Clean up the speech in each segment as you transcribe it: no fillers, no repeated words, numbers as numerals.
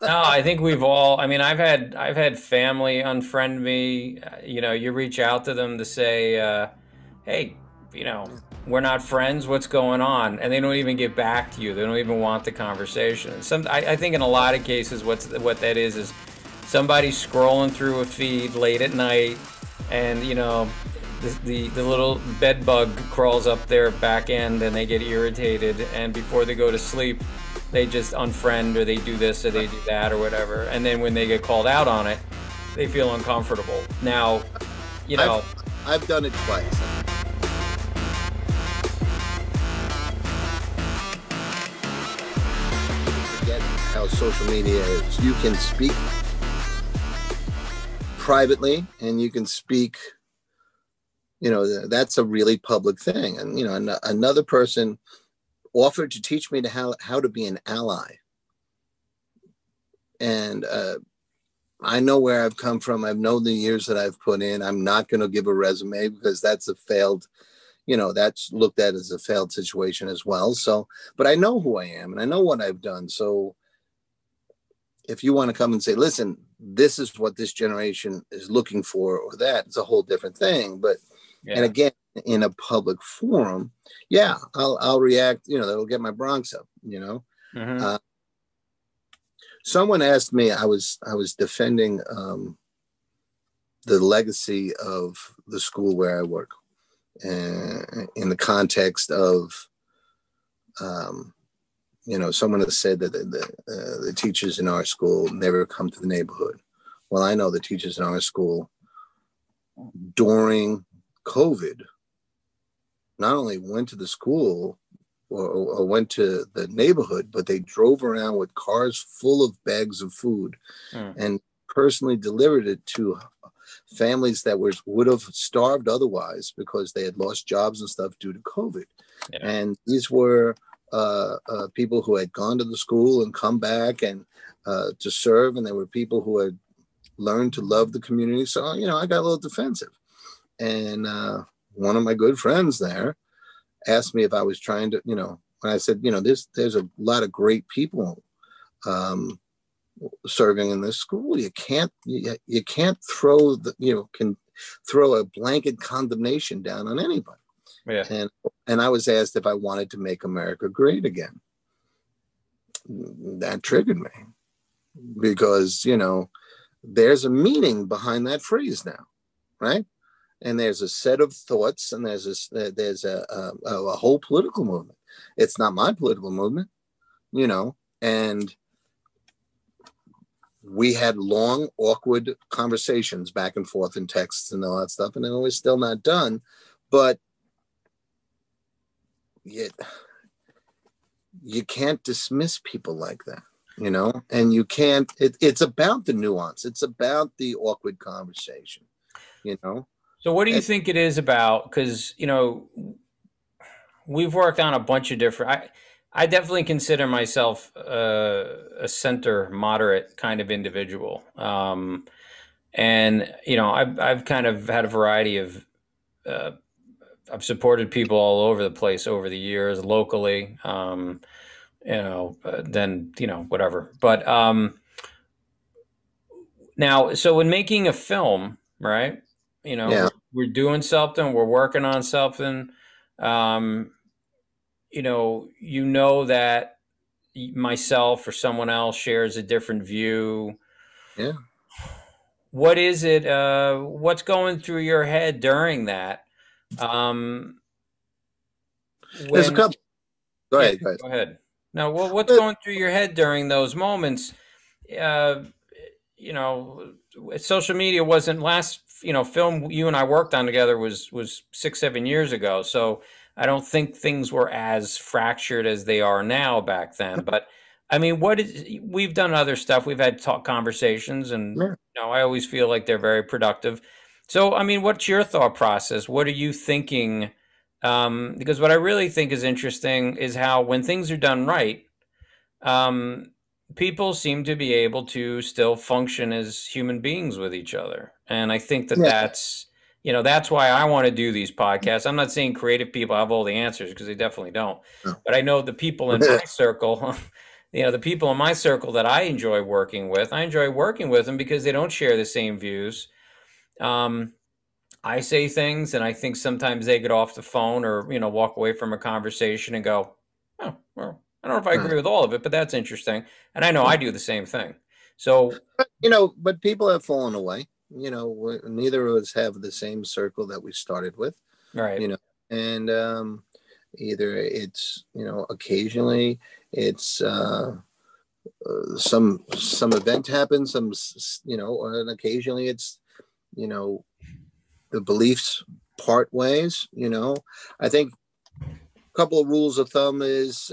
No, I think we've all, I mean, I've had family unfriend me. You reach out to them to say, hey, we're not friends. What's going on? And they don't even get back to you. They don't even want the conversation. I think in a lot of cases, what that is somebody scrolling through a feed late at night, and the little bed bug crawls up their back end, and they get irritated, and before they go to sleep, they just unfriend, or they do this or they do that or whatever. And then when they get called out on it, they feel uncomfortable. Now, you I've know, I've done it twice. Forget how social media is. You can speak privately, and you can speak. That's a really public thing. And another person offered to teach me how to be an ally. And I know where I've come from. I know the years that I've put in. I'm not going to give a resume because that's a failed, that's looked at as a failed situation as well. So, but I know who I am and I know what I've done. So if you want to come and say, listen, this is what this generation is looking for, or that, it's a whole different thing. But, and yeah. again, in a public forum, yeah, I'll react, that'll get my bronx up. Hmm. Uh, Someone asked me, I was defending the legacy of the school where I work, in the context of, someone has said that the teachers in our school never come to the neighborhood. Well, I know the teachers in our school during COVID not only went to the school or went to the neighborhood, but they drove around with cars full of bags of food Mm. and personally delivered it to families that would have starved otherwise because they had lost jobs and stuff due to COVID. Yeah. And these were people who had gone to the school and come back and to serve, and there were people who had learned to love the community. So I got a little defensive, and one of my good friends there asked me if I was trying to, when I said, there's a lot of great people serving in this school. You can't throw can throw a blanket condemnation down on anybody. Yeah. And I was asked if I wanted to make America great again. That triggered me because, there's a meaning behind that phrase now, right? And there's a set of thoughts, and there's a whole political movement. It's not my political movement, and we had long, awkward conversations back and forth in texts and all that stuff, and it was still not done. But yet, you can't dismiss people like that, and you can't. It's about the nuance. It's about the awkward conversation, you know. So what do you And, think it is about? Because, we've worked on a bunch of different. I definitely consider myself a center moderate kind of individual, and I've kind of had a variety of. Uh, I've supported people all over the place over the years, locally, then whatever. But now, so when making a film, right? yeah, We're doing something, we're working on something. Um, that myself or someone else shares a different view. yeah. What is it? What's going through your head during that? Um, There's a when, couple. Go yeah, ahead, go ahead. go ahead. Now, what's But going through your head during those moments? Uh, you know, Social media wasn't last. Film you and I worked on together was 6, 7 years ago. So I don't think things were as fractured as they are now back then. But I mean, we've done other stuff. We've had talk conversations, and yeah. I always feel like they're very productive. So I mean, what's your thought process? What are you thinking? Because what I really think is interesting is how when things are done right, um, people seem to be able to still function as human beings with each other. And I think that Yeah. that's why I want to do these podcasts. I'm not saying creative people have all the answers because they definitely don't. No. But I know the people in my circle, the people in my circle that I enjoy working with them because they don't share the same views. Um, I say things, and I think sometimes they get off the phone or walk away from a conversation and go, "Oh, well, I don't know if I Right. agree with all of it, but that's interesting." And I know I Right. do the same thing. So, But people have fallen away. Neither of us have the same circle that we started with. right. You know, and either it's occasionally it's some event happens, and occasionally it's you know the beliefs part ways. I think a couple of rules of thumb is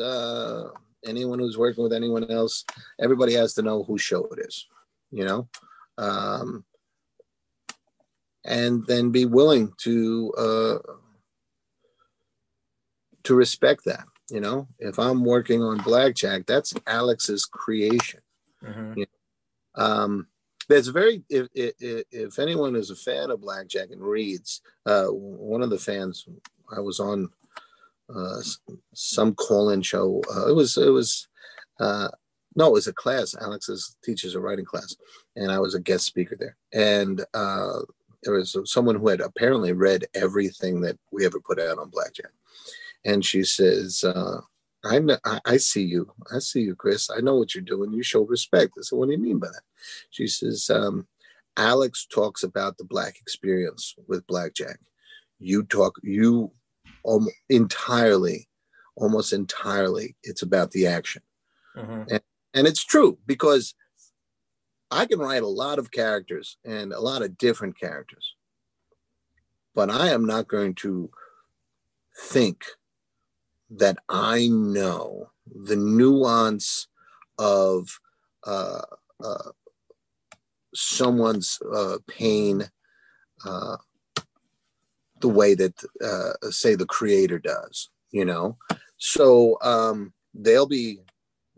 anyone who's working with anyone else, everybody has to know whose show it is. You know. Um, and then be willing to respect that. If I'm working on blackjack, that's Alex's creation. Hmm. You there's very if anyone is a fan of blackjack and reads, one of the fans, I was on uh, some call-in show. It was no, it was a class. Alex's teaches a writing class, and I was a guest speaker there. And there was someone who had apparently read everything that we ever put out on blackjack. And she says, I see you. I see you, Chris. I know what you're doing. You show respect. I said, what do you mean by that? She says, Alex talks about the black experience with blackjack. You almost entirely, it's about the action. Hmm. And it's true because I can write a lot of characters and a lot of different characters, but I am not going to think that I know the nuance of uh, uh, someone's pain uh, the way that, say, the creator does. So there'll be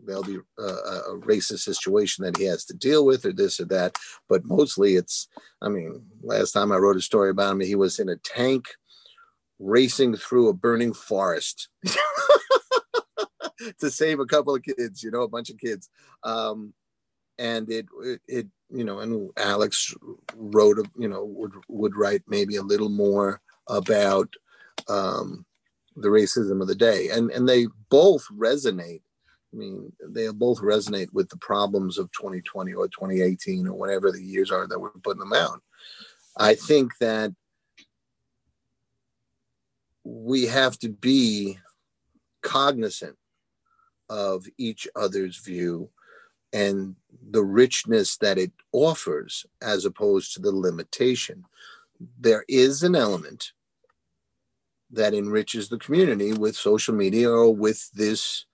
a racist situation that he has to deal with, or this or that. But mostly, last time I wrote a story about him, he was in a tank racing through a burning forest to save a couple of kids, a bunch of kids. And and Alex wrote, would write maybe a little more about the racism of the day. And they both resonate. They both resonate with the problems of 2020 or 2018 or whatever the years are that we're putting them out. I think that we have to be cognizant of each other's view and the richness that it offers as opposed to the limitation. There is an element that enriches the community with social media or with this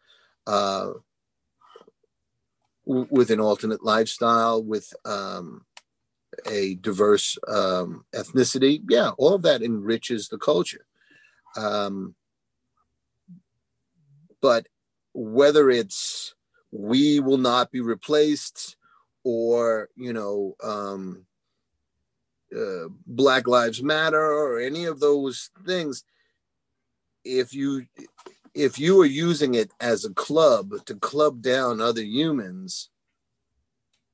with an alternate lifestyle, with a diverse ethnicity. Yeah, all of that enriches the culture. But whether it's we will not be replaced or, Black Lives Matter or any of those things, if you are using it as a club to club down other humans,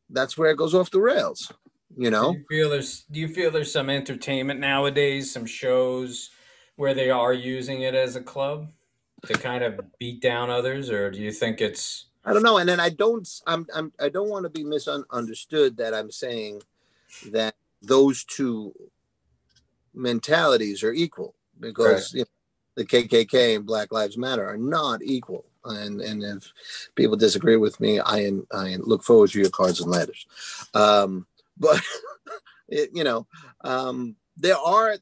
that's where it goes off the rails. Do you feel there's some entertainment nowadays, some shows where they are using it as a club to kind of beat down others, or do you think it's I don't know. And then I don't want to be misunderstood that I'm saying that those two mentalities are equal, right? because the KKK and Black Lives Matter are not equal. And if people disagree with me, I look forward to your cards and letters. But it, there are.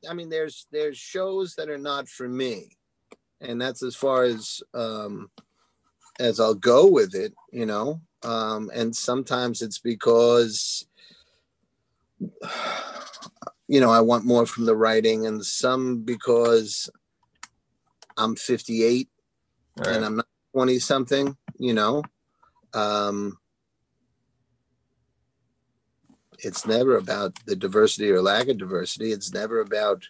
There's shows that are not for me, and that's as far as I'll go with it. And sometimes it's because I want more from the writing, and some because I'm 58 and Right. I'm not 20 something, it's never about the diversity or lack of diversity. It's never about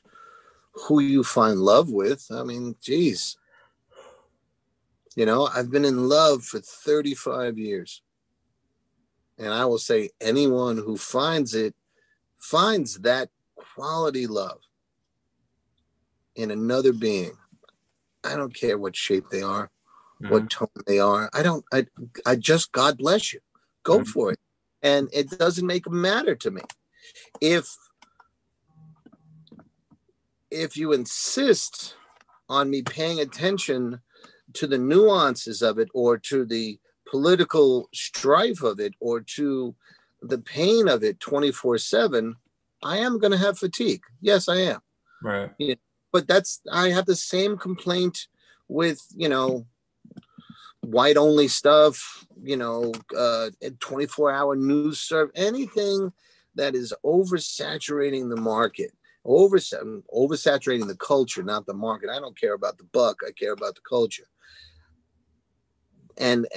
who you find love with. Geez, You know, I've been in love for 35 years. And I will say anyone who finds that quality love in another being. I don't care what shape they are, what tone they are. I just, God bless you. Go for it. And it doesn't make a matter to me. If you insist on me paying attention to the nuances of it, or to the political strife of it, or to the pain of it 24/7, I am going to have fatigue. Yes, I am. Right. Yeah. But I have the same complaint with, white only stuff, 24-hour news serve, anything that is oversaturating the market, oversaturating the culture, not the market. I don't care about the buck. I care about the culture. And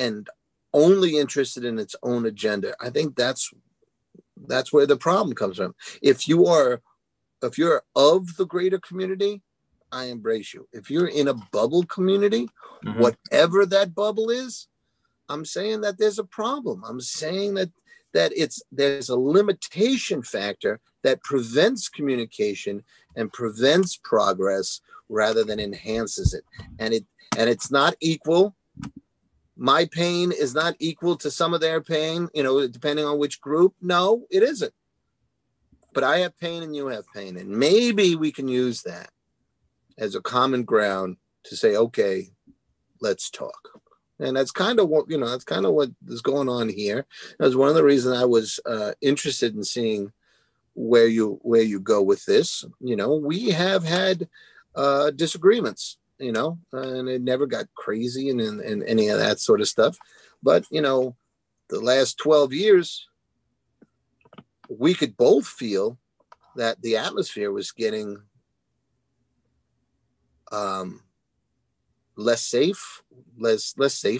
only interested in its own agenda. I think that's where the problem comes from. If you're of the greater community, I embrace you. If you're in a bubble community, whatever that bubble is, I'm saying that there's a problem. I'm saying that there's a limitation factor that prevents communication and prevents progress rather than enhances it. And it's not equal. My pain is not equal to some of their pain, depending on which group. No, it isn't. But I have pain and you have pain. And maybe we can use that as a common ground to say, okay, let's talk. And that's kind of what is going on here. That's one of the reasons I was interested in seeing where you go with this. We have had disagreements, and it never got crazy and any of that sort of stuff. But, the last 12 years, we could both feel that the atmosphere was getting less safe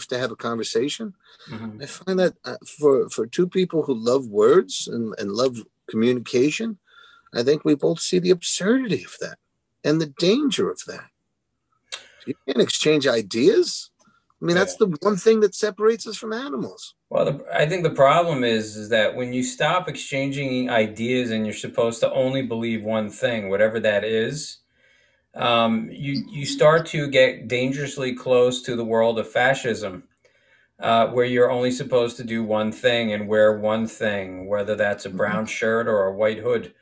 to have a conversation. I find that for two people who love words and love communication, I think we both see the absurdity of that and the danger of that. You can't exchange ideas. I mean, that's the one thing that separates us from animals. Well, I think the problem is that when you stop exchanging ideas and you're supposed to only believe one thing, whatever that is, you start to get dangerously close to the world of fascism, where you're only supposed to do one thing and wear one thing, whether that's a brown shirt or a white hood.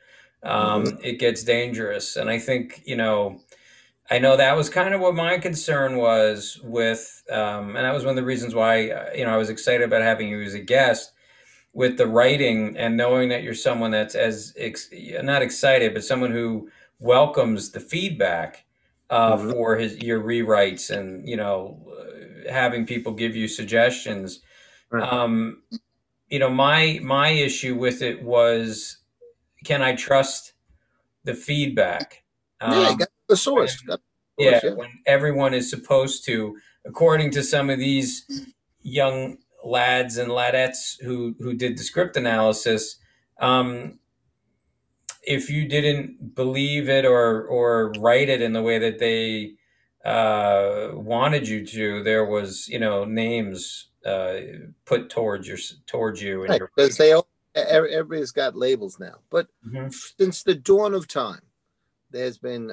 It gets dangerous. And I think, I know that was kind of what my concern was with, and that was one of the reasons why, I was excited about having you as a guest, with the writing and knowing that you're someone that's not excited, but someone who welcomes the feedback for your rewrites and, having people give you suggestions. My issue with it was, can I trust the feedback? You got the source. When everyone is supposed to, according to some of these young lads and ladettes who did the script analysis, if you didn't believe it or write it in the way that they wanted you to, there was names put towards you and right, because everybody's got labels now. But since the dawn of time, there's been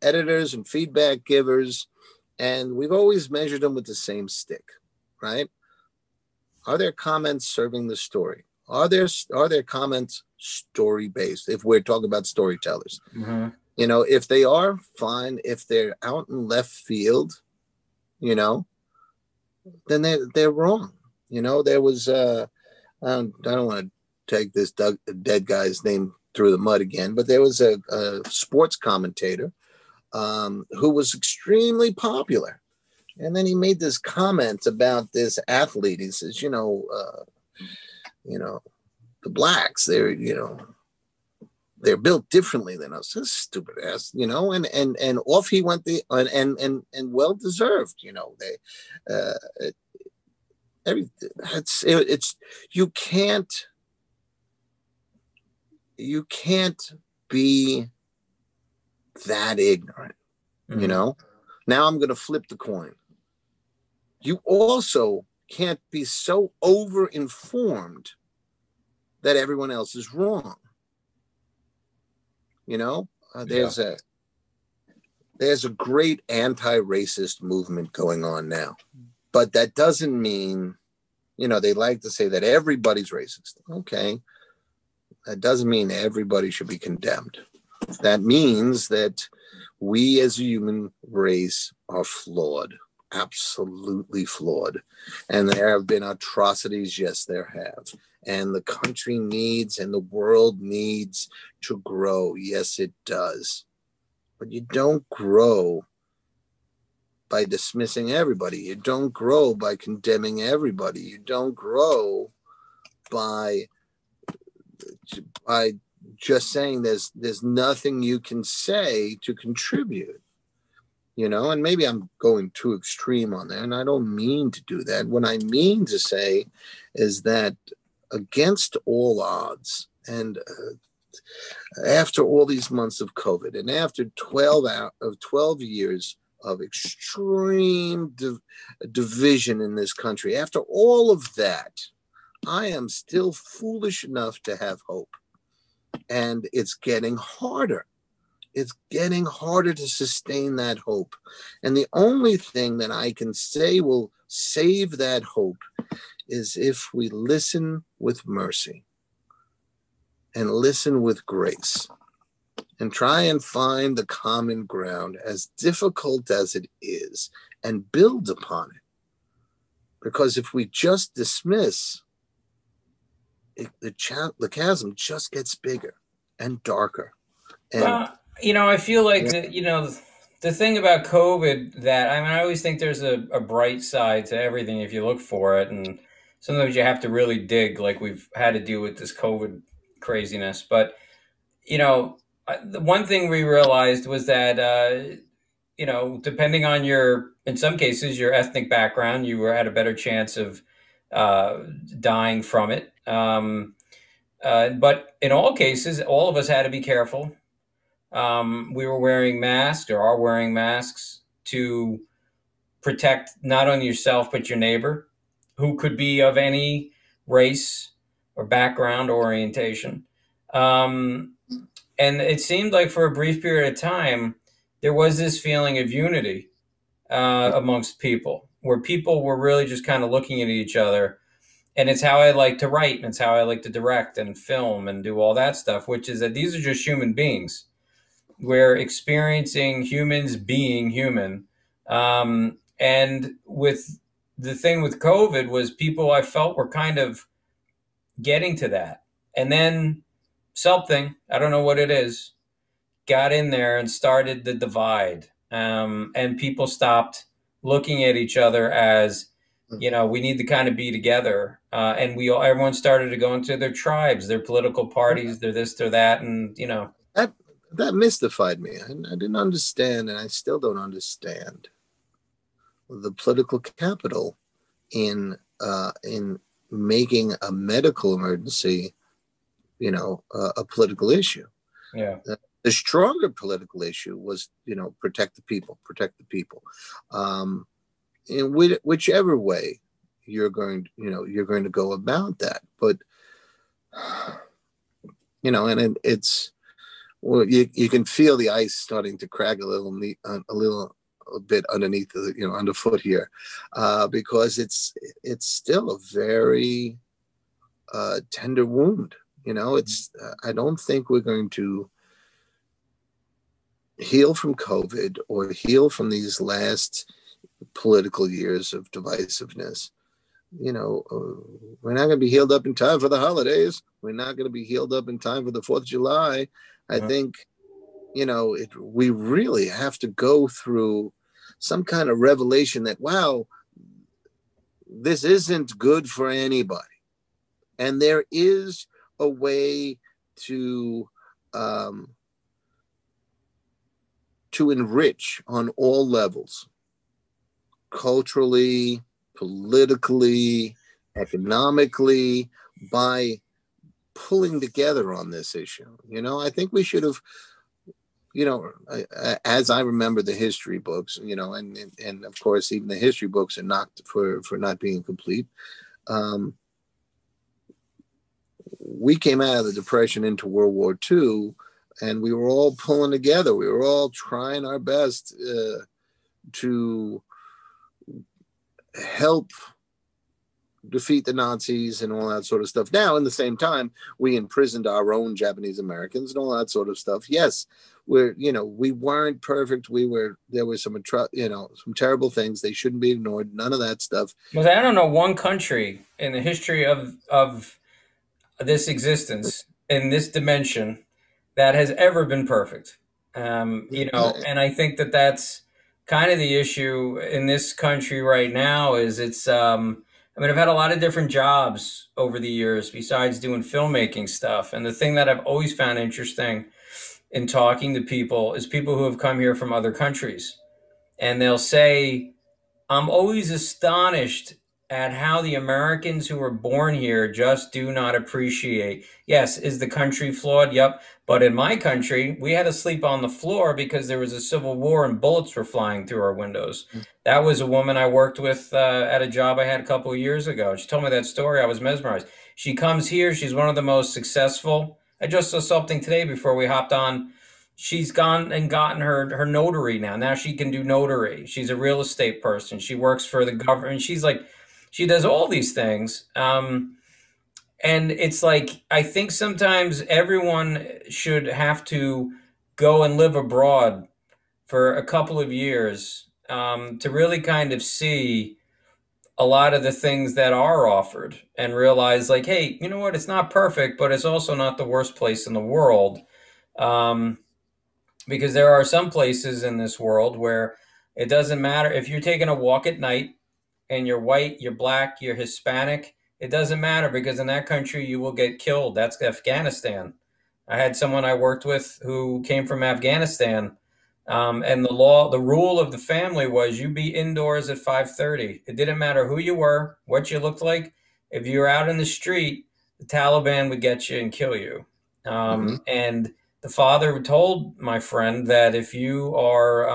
editors and feedback givers, and we've always measured them with the same stick, right? Are their comments serving the story? Are their comments story-based, if we're talking about storytellers? If they are, fine. If they're out in left field, then they're wrong. There was, I don't want to take this dead guy's name through the mud again, but there was a sports commentator who was extremely popular. And then he made this comment about this athlete. He says, the blacks, they're built differently than us. This stupid ass, and off he went and well deserved, it's you can't be that ignorant, Now I'm going to flip the coin. you also can't be so over-informed that everyone else is wrong. You know, there's a great anti-racist movement going on now, but that doesn't mean, you know, they like to say that everybody's racist. Okay, that doesn't mean everybody should be condemned. That means that we as a human race are flawed, absolutely flawed. And there have been atrocities, yes, there have. And the country needs and the world needs to grow. Yes, it does. But you don't grow by dismissing everybody. You don't grow by condemning everybody. You don't grow by just saying there's nothing you can say to contribute. You know, and maybe I'm going too extreme on that, and I don't mean to do that. What I mean to say is that against all odds, and after all these months of COVID, and after 12 years of extreme division in this country, after all of that, I am still foolish enough to have hope. And it's getting harder. It's getting harder to sustain that hope. And the only thing that I can say will save that hope is if we listen with mercy and listen with grace and try and find the common ground, as difficult as it is, and build upon it. Because if we just dismiss, the chasm just gets bigger and darker. And you know, I feel like the thing about COVID, that I mean, I always think there's a bright side to everything if you look for it, and sometimes you have to really dig, like we've had to deal with this COVID craziness. But you know, the one thing we realized was that you know, depending on in some cases, your ethnic background, you had a better chance of dying from it. But in all cases, all of us had to be careful. We were wearing masks, or are wearing masks, to protect not only yourself but your neighbor, who could be of any race or background or orientation. And it seemed like for a brief period of time, there was this feeling of unity amongst people, where people were really just kind of looking at each other. And it's how I like to write, and it's how I like to direct and film and do all that stuff, which is that these are just human beings. We're experiencing humans being human. And with the thing with COVID was people I felt were kind of getting to that. And then something, I don't know what it is, got in there and started the divide. And people stopped looking at each other as, you know, we need to kind of be together. And everyone started to go into their tribes, their political parties, their this, their that. And, you know, that mystified me. I didn't understand, and I still don't understand the political capital in making a medical emergency, you know, a political issue. Yeah. The stronger political issue was, you know, protect the people. In whichever way you're going to go about that, but you know, and it's, well, you can feel the ice starting to crack a little bit underneath the, you know, underfoot here, because it's still a very tender wound. You know, it's I don't think we're going to heal from COVID or heal from these last political years of divisiveness. You know, we're not going to be healed up in time for the holidays. We're not going to be healed up in time for the 4th of July. I think, you know, we really have to go through some kind of revelation that, wow, this isn't good for anybody. And there is a way to enrich on all levels, culturally, politically, economically, by pulling together on this issue. You know, I think we should have you know, as I remember the history books, you know, and of course even the history books are knocked for not being complete. Um, we came out of the Depression into World War II, and we were all pulling together. We were all trying our best to help defeat the Nazis and all that sort of stuff. Now, in the same time, we imprisoned our own Japanese Americans and all that sort of stuff. Yes, we weren't perfect. There were some terrible things. They shouldn't be ignored. None of that stuff. Because I don't know one country in the history of this existence in this dimension that has ever been perfect. And I think that that's kind of the issue in this country right now is I mean, I've had a lot of different jobs over the years besides doing filmmaking stuff. And the thing that I've always found interesting in talking to people is people who have come here from other countries. And they'll say, I'm always astonished at how the Americans who were born here just do not appreciate. Yes, is the country flawed? Yep. But in my country, we had to sleep on the floor because there was a civil war and bullets were flying through our windows. That was a woman I worked with at a job I had a couple of years ago. She told me that story. I was mesmerized. She comes here. She's one of the most successful. I just saw something today before we hopped on. She's gone and gotten her notary now. Now she can do notary. She's a real estate person. She works for the government. She does all these things. And it's like, I think sometimes everyone should have to go and live abroad for a couple of years to really kind of see a lot of the things that are offered and realize like, hey, you know what? It's not perfect, but it's also not the worst place in the world. Because there are some places in this world where it doesn't matter if you're taking a walk at night and you're white, you're black, you're Hispanic, it doesn't matter because in that country you will get killed. That's Afghanistan. I had someone I worked with who came from Afghanistan, and the rule of the family was you be indoors at 5:30. It didn't matter who you were, what you looked like. If you were out in the street, the Taliban would get you and kill you. And the father told my friend that if you are,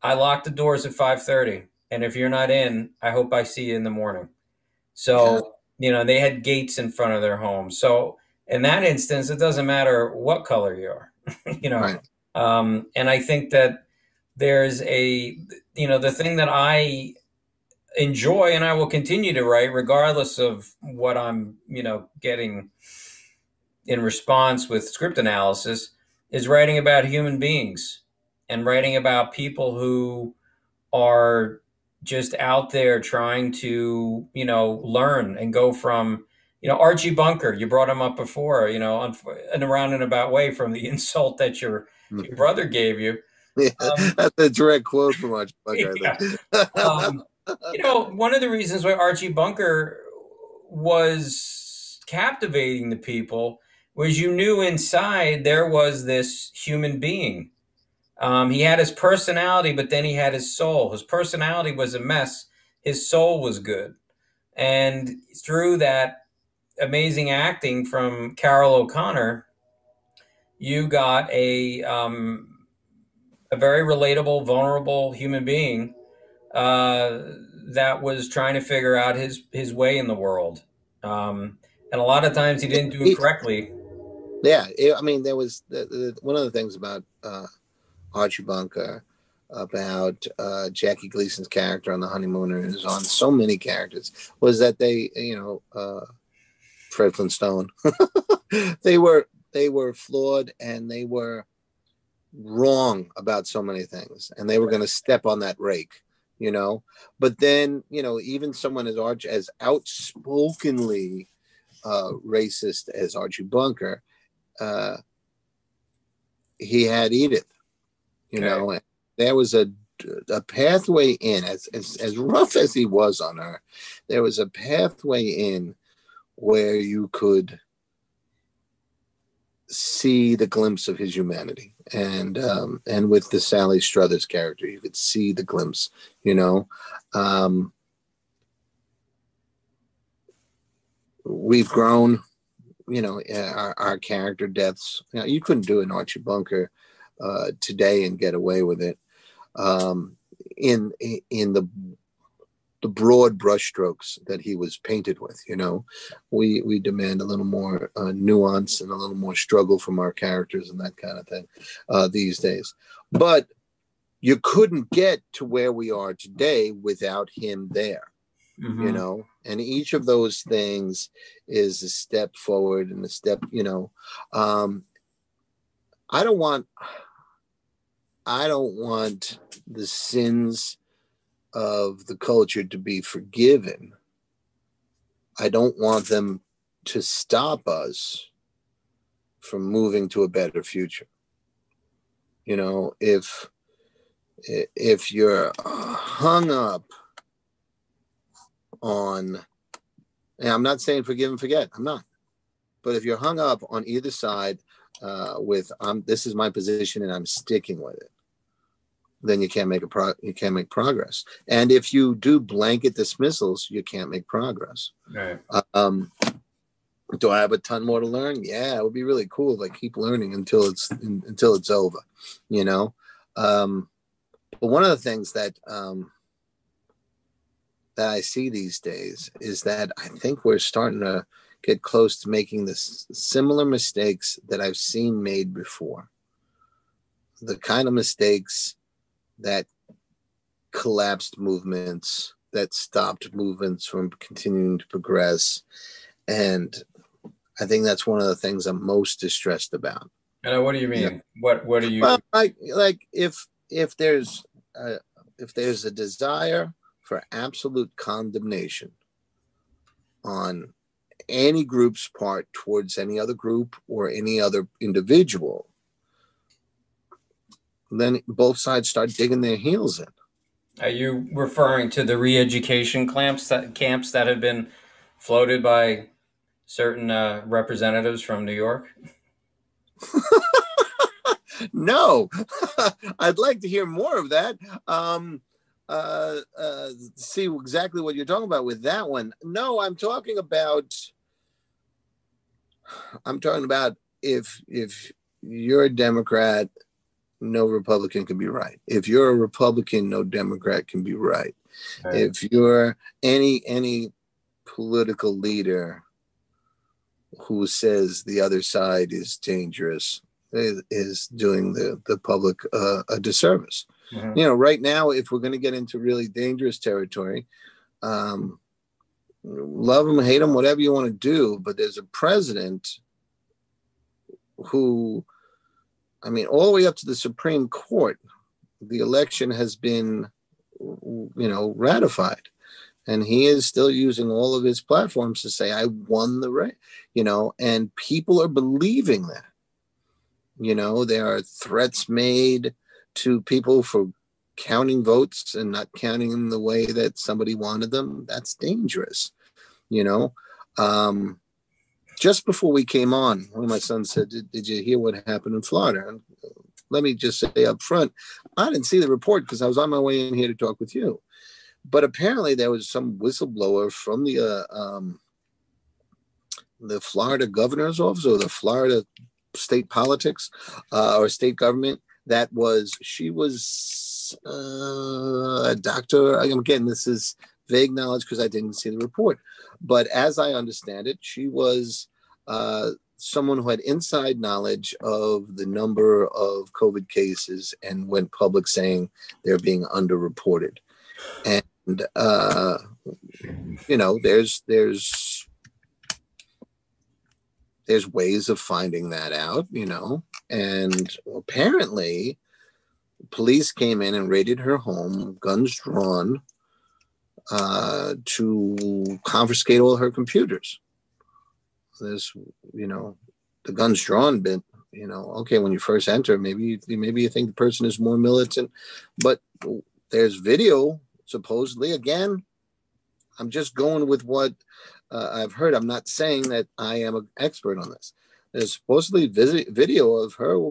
I lock the doors at 5:30, and if you're not in, I hope I see you in the morning. So, they had gates in front of their home. So in that instance, it doesn't matter what color you are, Right. And I think that there's the thing that I enjoy and I will continue to write regardless of what I'm, getting in response with script analysis is writing about human beings and writing about people who are just out there trying to, learn and go from, Archie Bunker, you brought him up before, in a roundabout way from the insult that your brother gave you. Yeah, that's a direct quote from Archie Bunker, I think. One of the reasons why Archie Bunker was captivating to people was you knew inside there was this human being. He had his personality, but then he had his soul. His personality was a mess. His soul was good. And through that amazing acting from Carol O'Connor, you got a very relatable, vulnerable human being that was trying to figure out his way in the world. And a lot of times he didn't do it correctly. Yeah, I mean, there was one of the things about Archie Bunker, about Jackie Gleason's character on The Honeymooners, on so many characters, was that they, Fred Flintstone, they were flawed and they were wrong about so many things, and they were going to step on that rake, But then, even someone as outspokenly racist as Archie Bunker, he had Edith, and there was a pathway in, as rough as he was on her, there was a pathway in where you could see the glimpse of his humanity, and with the Sally Struthers character, you could see the glimpse, we've grown, our character deaths. You couldn't do an Archie Bunker today and get away with it. In the broad brushstrokes that he was painted with, we demand a little more nuance and a little more struggle from our characters and that kind of thing these days. But you couldn't get to where we are today without him there. Mm-hmm. And each of those things is a step forward and a step, I don't want the sins of the culture to be forgiven. I don't want them to stop us from moving to a better future. If you're hung up on, and I'm not saying forgive and forget, I'm not, but if you're hung up on either side with this is my position and I'm sticking with it, then you can't make progress. And if you do blanket dismissals, you can't make progress. Right. Do I have a ton more to learn? Yeah, it would be really cool if I keep learning until it's over, But one of the things that I see these days is that I think we're starting to get close to making this similar mistakes that I've seen made before. The kind of mistakes that collapsed movements, that stopped movements from continuing to progress. And I think that's one of the things I'm most distressed about. What do you mean? What do you? Well, if there's a desire for absolute condemnation on any group's part towards any other group or any other individual, then both sides start digging their heels in. Are you referring to the re-education camps that have been floated by certain representatives from New York? No, I'd like to hear more of that. See exactly what you're talking about with that one. No, I'm talking about if you're a Democrat, no Republican can be right. If you're a Republican, no Democrat can be right. Right. If you're any political leader who says the other side is dangerous is doing the public a disservice. Mm-hmm. Right now, if we're going to get into really dangerous territory, love them, hate them, whatever you want to do, but there's a president who, all the way up to the Supreme Court, the election has been, ratified. And he is still using all of his platforms to say, I won the race, and people are believing that. There are threats made to people for counting votes and not counting them the way that somebody wanted them. That's dangerous. Just before we came on, one of my sons said, did you hear what happened in Florida? And let me just say up front, I didn't see the report because I was on my way in here to talk with you. But apparently there was some whistleblower from the Florida governor's office or the Florida state politics or state government she was a doctor. Again, this is vague knowledge because I didn't see the report. But as I understand it, she was someone who had inside knowledge of the number of COVID cases and went public saying they're being underreported. And, there's ways of finding that out, and apparently police came in and raided her home, guns drawn, to confiscate all her computers. There's, the guns drawn bit, okay, when you first enter, maybe you think the person is more militant, but there's video, supposedly. Again, I'm just going with what I've heard. I'm not saying that I am an expert on this. There's supposedly video of her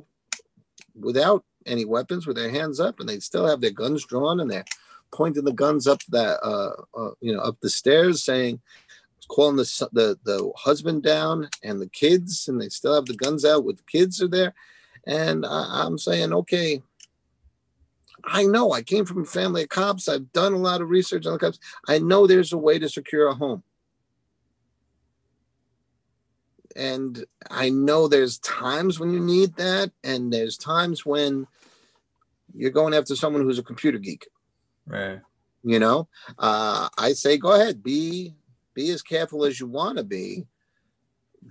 without any weapons, with their hands up, and they still have their guns drawn, and they're pointing the guns up up the stairs, saying, calling the husband down and the kids, and they still have the guns out with the kids are there. And I'm saying, okay, I know I came from a family of cops. I've done a lot of research on the cops. I know there's a way to secure a home. And I know there's times when you need that. And there's times when you're going after someone who's a computer geek. Right. You know, I say, go ahead, be as careful as you want to be.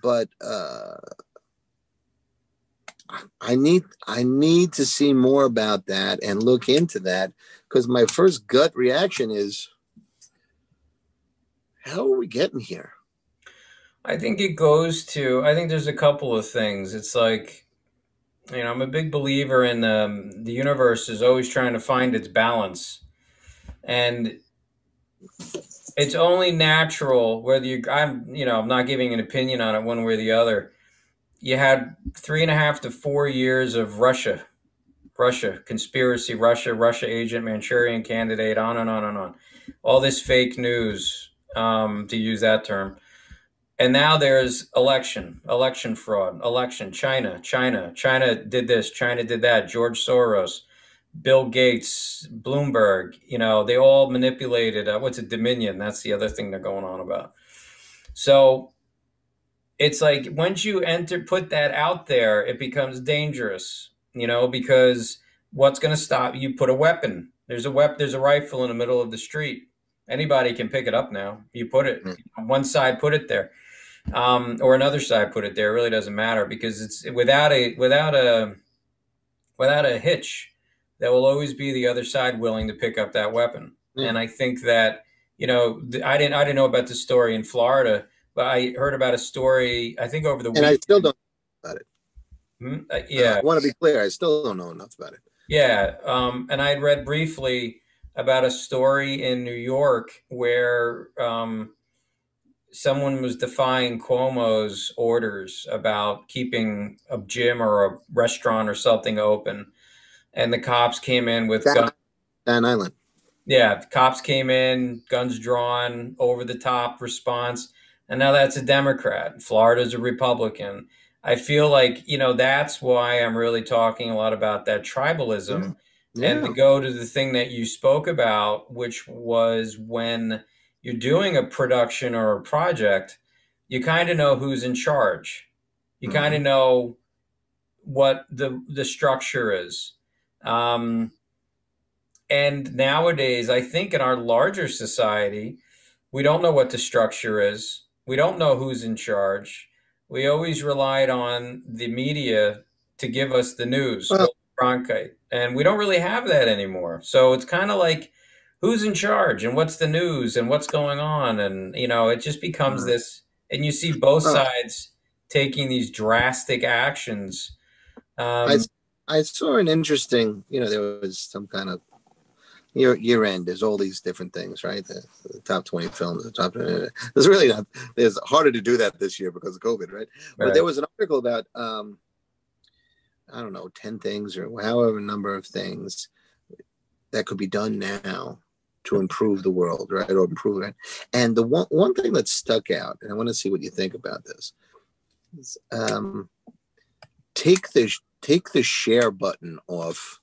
But I need to see more about that and look into that, because my first gut reaction is, how are we getting here? I think I think there's a couple of things. It's like, I'm a big believer in the universe is always trying to find its balance. And it's only natural whether I'm not giving an opinion on it one way or the other. You had 3.5 to 4 years of Russia conspiracy, Russia agent, Manchurian candidate, on and on and on. All this fake news, to use that term. And now there's election fraud, China did this, China did that, George Soros, Bill Gates, Bloomberg, they all manipulated, what's it, Dominion? That's the other thing they're going on about. So it's like once you put that out there, it becomes dangerous, because what's going to stop you? Put a weapon. There's a rifle in the middle of the street. Anybody can pick it up now. You put it on one side, put it there, or another side, put it there. It really doesn't matter, because it's without a hitch, there will always be the other side willing to pick up that weapon. Yeah. And I think that, I didn't know about the story in Florida, but I heard about a story, I think over the weekend. And I still don't know about it. Yeah. I want to be clear. I still don't know enough about it. Yeah. And I'd read briefly about a story in New York where someone was defying Cuomo's orders about keeping a gym or a restaurant or something open. And the cops came in with guns. Staten Island. Yeah, the cops came in, guns drawn, over the top response. And now that's a Democrat. Florida's a Republican. I feel like, that's why I'm really talking a lot about that tribalism. Yeah. And to go to the thing that you spoke about, which was when you're doing a production or a project, you kind of know who's in charge. You kind of know what the structure is. And nowadays, I think in our larger society, we don't know what the structure is. We don't know who's in charge. We always relied on the media to give us the news, bronchite, and we don't really have that anymore. So it's kind of like, who's in charge and what's the news and what's going on? And, it just becomes this, and you see both sides taking these drastic actions. I saw an interesting, there was some kind of year end. There's all these different things, right? The top 20 films, there's really not, there's harder to do that this year because of COVID, right? But there was an article about, I don't know, 10 things or however number of things that could be done now to improve the world, right? Or improve it. And the one thing that stuck out, and I want to see what you think about this, is take the share button off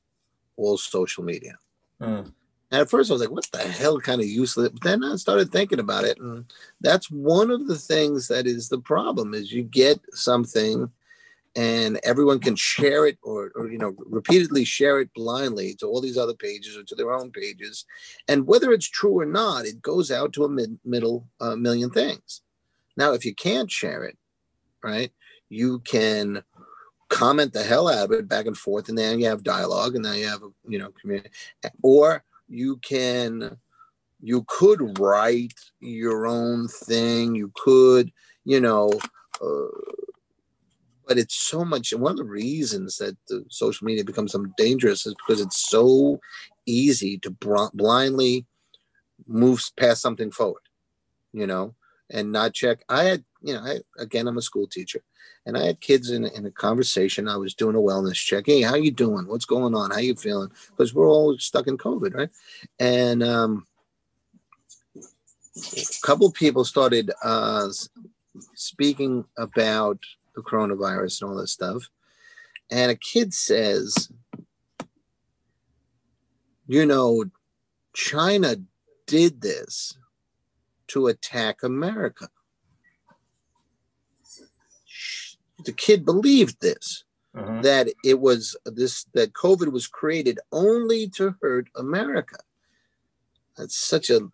all social media. And at first I was like, what the hell, kind of useless. But then I started thinking about it. And that's one of the things that is the problem, is you get something and everyone can share it or repeatedly share it blindly to all these other pages or to their own pages. And whether it's true or not, it goes out to a million things. Now, if you can't share it, right, you can comment the hell out of it back and forth, and then you have dialogue, and then you have community. Or you could write your own thing. You could, but it's so much. And one of the reasons that the social media becomes so dangerous is because it's so easy to blindly move past something forward, and not check. Again, I'm a school teacher, and I had kids in a conversation. I was doing a wellness check. Hey, how you doing? What's going on? How you feeling? Because we're all stuck in COVID, right? And a couple of people started speaking about the coronavirus and all this stuff. and a kid says, you know, China did this to attack America. The kid believed this, that it was this, that COVID was created only to hurt America. That's such a,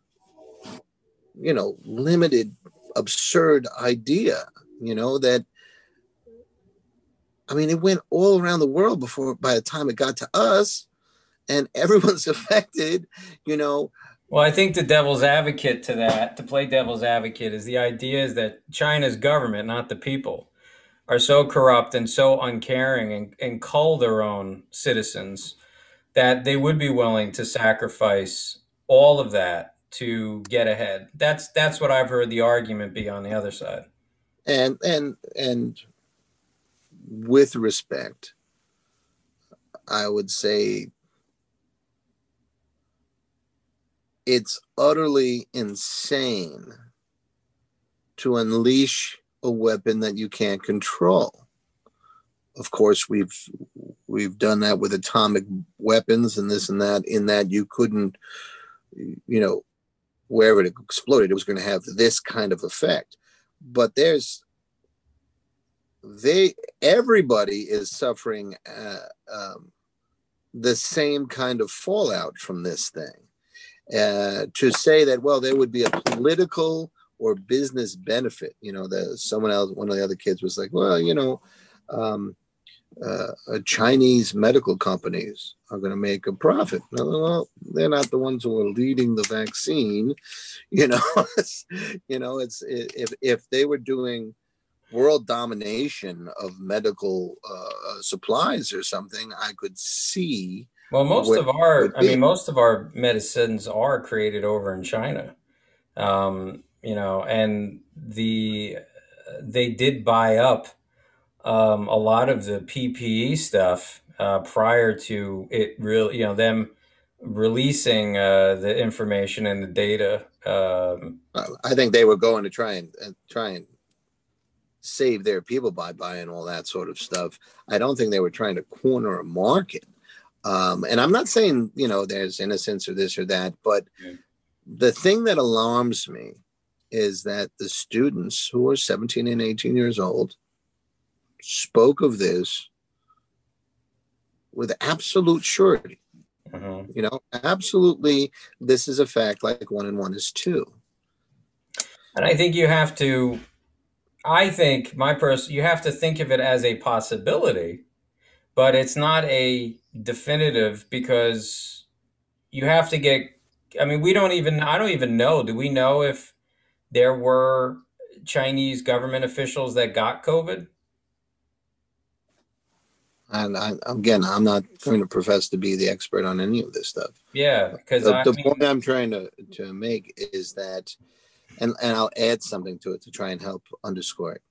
limited, absurd idea, that, I mean, it went all around the world before, by the time it got to us, and everyone's affected, Well, I think the devil's advocate to that, to play devil's advocate, is the idea is that China's government, not the people, are so corrupt and so uncaring and cull their own citizens that they would be willing to sacrifice all of that to get ahead. That's what I've heard the argument be on the other side. And with respect, I would say it's utterly insane to unleash a weapon that you can't control. Of course, we've done that with atomic weapons and this and that, in that you couldn't, wherever it exploded, it was going to have this kind of effect. But everybody is suffering the same kind of fallout from this thing. To say that, well, there would be a political or business benefit, someone else, one of the other kids was like, well, Chinese medical companies are going to make a profit. Well, they're not the ones who are leading the vaccine. It's if they were doing world domination of medical supplies or something, I could see. Well, most of our medicines are created over in China. And they did buy up a lot of the PPE stuff prior to it really, them releasing the information and the data. I think they were going to try and save their people by buying all that sort of stuff. I don't think they were trying to corner a market. And I'm not saying, there's innocence or this or that, but the thing that alarms me is that the students who are 17 and 18 years old spoke of this with absolute surety. Absolutely, this is a fact, like 1 and 1 is 2. And I think you have to, you have to think of it as a possibility, but it's not a definitive, because you have to get, I mean, I don't even know. Do we know if there were Chinese government officials that got COVID? And I'm not going to profess to be the expert on any of this stuff. Yeah, because the point I'm trying to make is that, and I'll add something to it to try and help underscore it.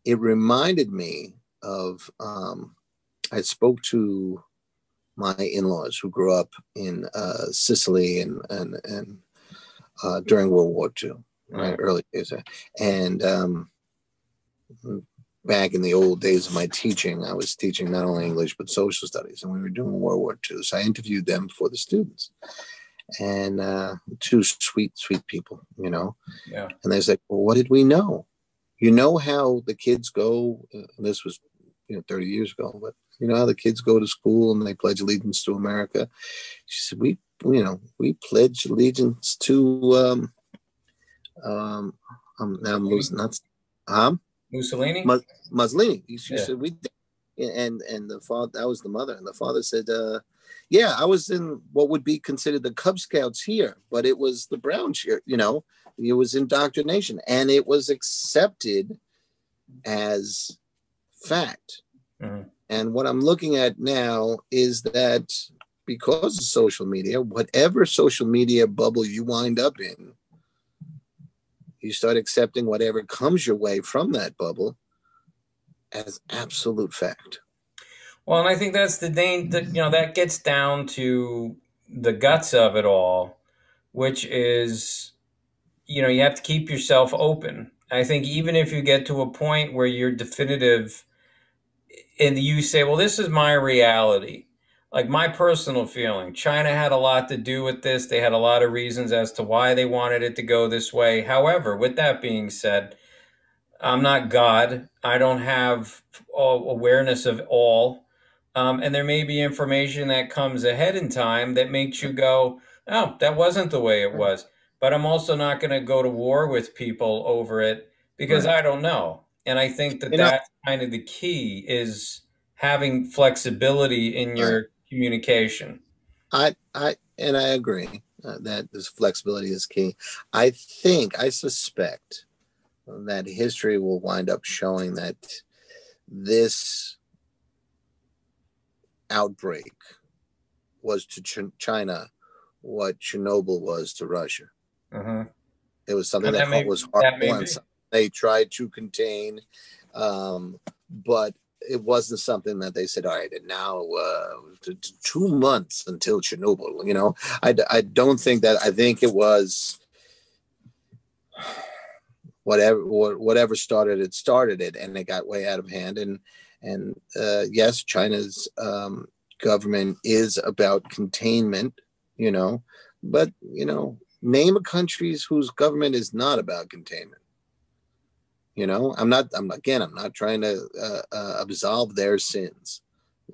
It reminded me of, I spoke to my in-laws who grew up in Sicily and during World War II, right, early days, and back in the old days of my teaching, I was teaching not only English but social studies, and we were doing World War II. So I interviewed them for the students, and two sweet people, Yeah. And they said, "Well, what did we know? How the kids go." This was 30 years ago, but how the kids go to school and they pledge allegiance to America. She said, we pledge allegiance to now I'm losing, not Mussolini. Mussolini. She said we did. And the father, that was the mother, and the father said, yeah, I was in what would be considered the Cub Scouts here, but it was the brown shirt, it was indoctrination, and it was accepted as fact. And what I'm looking at now is that because of social media, whatever social media bubble you wind up in, you start accepting whatever comes your way from that bubble as absolute fact. Well, and I think that's that gets down to the guts of it all, which is, you have to keep yourself open. I think even if you get to a point where you're definitive, and you say, well, this is my reality. Like my personal feeling, China had a lot to do with this. They had a lot of reasons as to why they wanted it to go this way. However, with that being said, I'm not God. I don't have all awareness of all. And there may be information that comes ahead in time that makes you go, oh, that wasn't the way it was. But I'm also not going to go to war with people over it because Right. I don't know. And I think that You know, that's kind of the key is having flexibility in right. your communication. And I agree that this flexibility is key. I suspect that history will wind up showing that this outbreak was to China what Chernobyl was to Russia. Hmm. It was something that was That may horrible and be. something they tried to contain, but it wasn't something that they said, all right, and now 2 months until Chernobyl. I don't think that. I think it was whatever started it, and it got way out of hand. And yes, China's government is about containment, you know, but name a countries whose government is not about containment. I'm not trying to absolve their sins.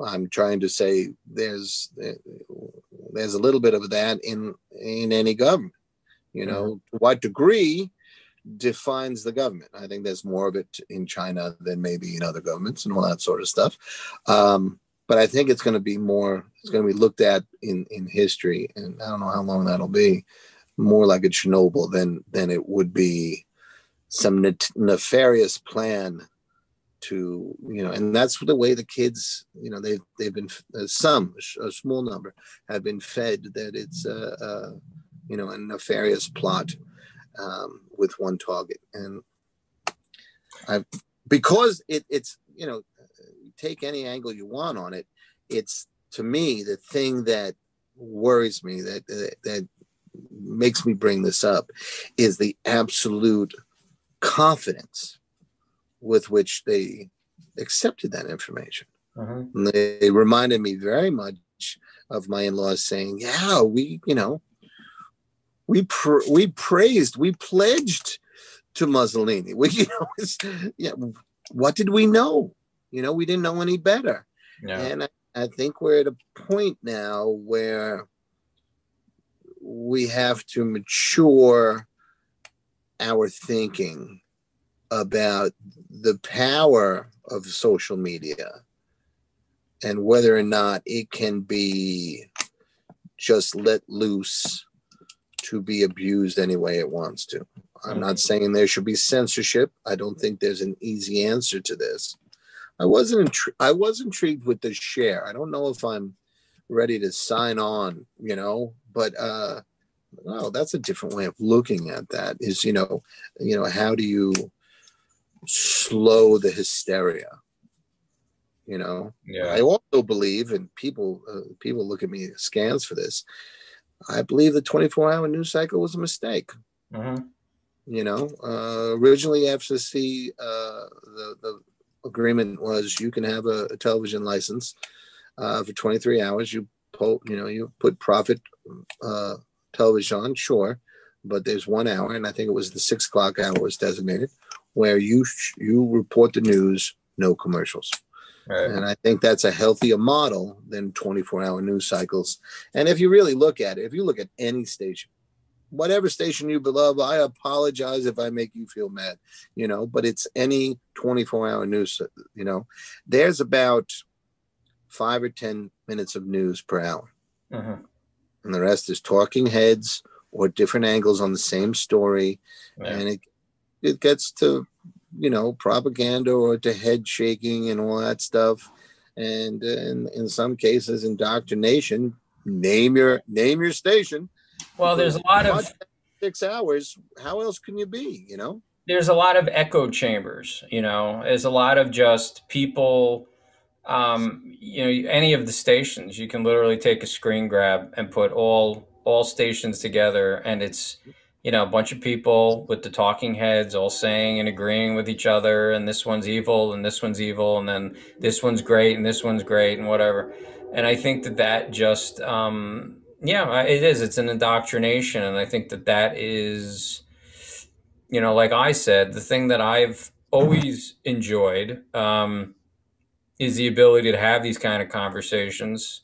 I'm trying to say there's a little bit of that in any government. Mhm. To what degree defines the government. I think there's more of it in China than maybe in other governments and all that sort of stuff. But I think it's going to be more. It's going to be looked at in history, and I don't know how long that'll be. More like a Chernobyl than it would be some nefarious plan to and that's the way the kids they've been some a small number have been fed that it's a nefarious plot with one target. And I because it's take any angle you want on it. It's, to me, the thing that worries me, that makes me bring this up, is the absolute confidence with which they accepted that information. Mhm. And they reminded me very much of my in-laws saying, "Yeah, we praised, we pledged to Mussolini. Yeah, what did we know? We didn't know any better." Yeah. And I think we're at a point now where we have to mature our thinking about the power of social media and whether or not it can be just let loose to be abused any way it wants to. I'm not Mhm. saying there should be censorship. I don't think there's an easy answer to this. I was intrigued with the share. I don't know if I'm ready to sign on, but well, that's a different way of looking at that. Is how do you slow the hysteria? I Yeah. also believe, and people look at me askance for this. I believe the 24-hour news cycle was a mistake. Mhm. Originally FCC, the agreement was you can have a television license for 23 hours. You put profit uh, television on, sure, but there's 1 hour, and I think it was the 6 o'clock hour was designated, where you report the news, no commercials. Right. And I think that's a healthier model than 24-hour news cycles. And if you really look at it, if you look at any station, whatever station you love, I apologize if I make you feel mad, but it's any 24-hour news, there's about 5 or 10 minutes of news per hour. Mhm. And the rest is talking heads or different angles on the same story. Yeah. And it gets to, propaganda or to head shaking and all that stuff. And in some cases, indoctrination. Name your station, Well, because if you watch 6 hours, how else can you be? there's a lot of echo chambers, there's a lot of just people, any of the stations, you can literally take a screen grab and put all stations together, and a bunch of people with the talking heads all saying and agreeing with each other, and this one's evil and this one's evil, and then this one's great and this one's great and whatever. And I think that that just, yeah, it is. It's an indoctrination. And I think that that is, like I said, the thing that I've always enjoyed, is the ability to have these kind of conversations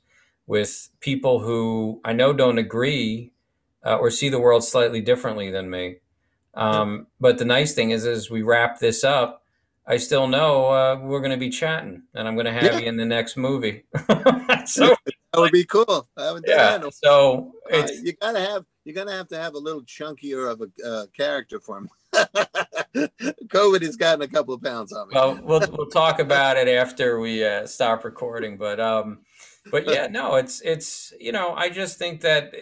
with people who I know don't agree, or see the world slightly differently than me. Yeah. But the nice thing is, as we wrap this up, I still know we're going to be chatting, and I'm going to have Yeah. you in the next movie. So That would be cool. I would yeah, handle. so it's You're gonna have to have a little chunkier of a character for me. COVID has gotten a couple of pounds on me. well, we'll talk about it after we stop recording. But yeah, no, it's I just think that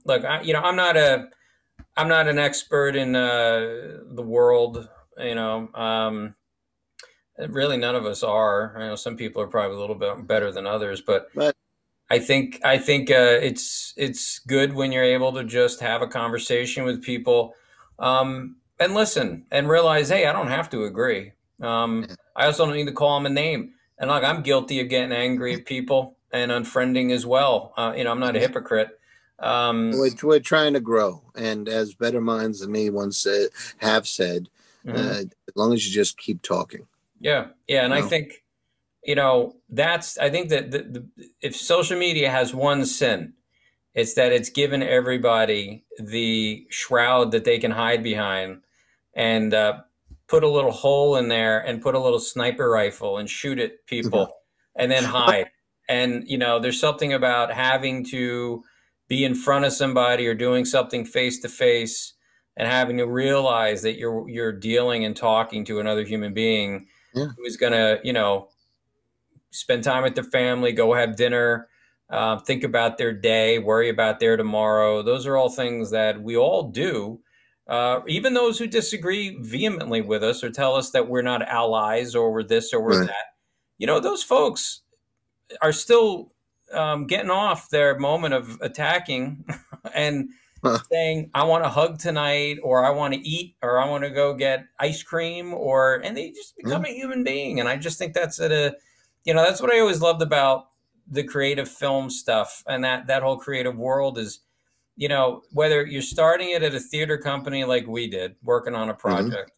look, I'm not an expert in the world. Really, none of us are. Some people are probably a little bit better than others, but But I think it's good when you're able to just have a conversation with people, and listen and realize, hey, I don't have to agree. I also don't need to call them a name. And like, I'm guilty of getting angry at people and unfriending as well. I'm not a hypocrite. we're trying to grow, and as better minds than me once have said, Mhm. as long as you just keep talking. Yeah, yeah, and You I know? think I think that if social media has one sin, it's that it's given everybody the shroud that they can hide behind, and put a little hole in there and put a little sniper rifle and shoot at Mhm. people and then hide. And there's something about having to be in front of somebody or doing something face to face and having to realize that you're dealing and talking to another human being Yeah. who is going to, spend time with their family, go have dinner, think about their day, worry about their tomorrow. Those are all things that we all do. Even those who disagree vehemently with us or tell us that we're not allies or we're this or we're Right. that, those folks are still getting off their moment of attacking and Huh. saying, I want a hug tonight, or I want to eat, or I want to go get ice cream, and they just Yeah. become a human being. And I just think that's that's what I always loved about the creative film stuff, and that whole creative world is, whether you're starting it at a theater company like we did, working on a Mhm. project,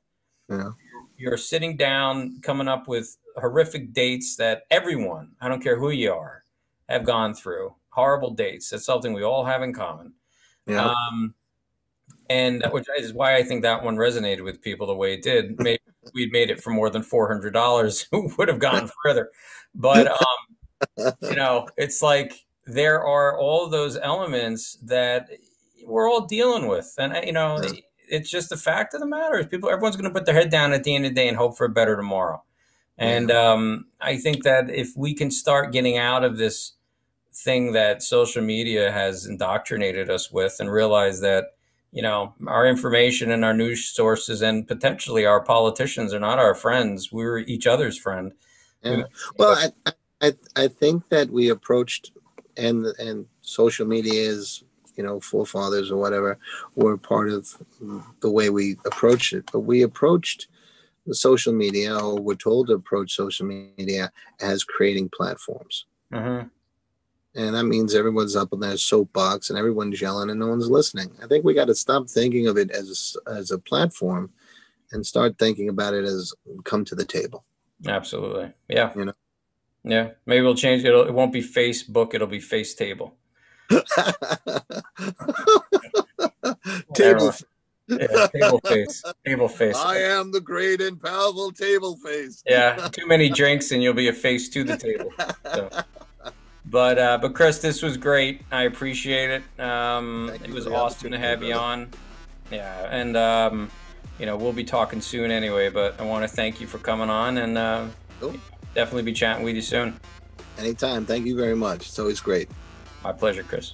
Yeah. you're sitting down, coming up with horrific dates that everyone, I don't care who you are, have gone through. Horrible dates. That's something we all have in common. Yeah. Um, and which is why I think that one resonated with people the way it did. Maybe if we'd made it for more than $400, who would have gone further. But it's like there are all those elements that we're all dealing with, and it's just the fact of the matter is everyone's going to put their head down at the end of the day and hope for a better tomorrow. And Yeah. I think that if we can start getting out of this thing that social media has indoctrinated us with and realize that our information and our news sources and potentially our politicians are not our friends, we're each other's friend. We Yeah. might be able Well, I think that we approached, and social media is, forefathers or whatever were part of the way we approached it. But we approached the social media, or we're told to approach social media as creating platforms. Mhm. And that means everyone's up on their soapbox and everyone's yelling and no one's listening. I think we got to stop thinking of it as a platform and start thinking about it as come to the table. Absolutely. Yeah. You know, Yeah. Maybe we'll change it. It won't be Facebook. It'll be Face Table. table. Whatever. Yeah. Table face. Table face. I am the great and powerful table face. Yeah. Too many drinks and you'll be a face to the table. So, but Chris, this was great. I appreciate it. Thank It you was for the awesome to opportunity, have you brother. on. Yeah. And, we'll be talking soon anyway, but I want to thank you for coming on, and Cool. definitely be chatting with you soon. Anytime. Thank you very much. It's always great. My pleasure, Chris.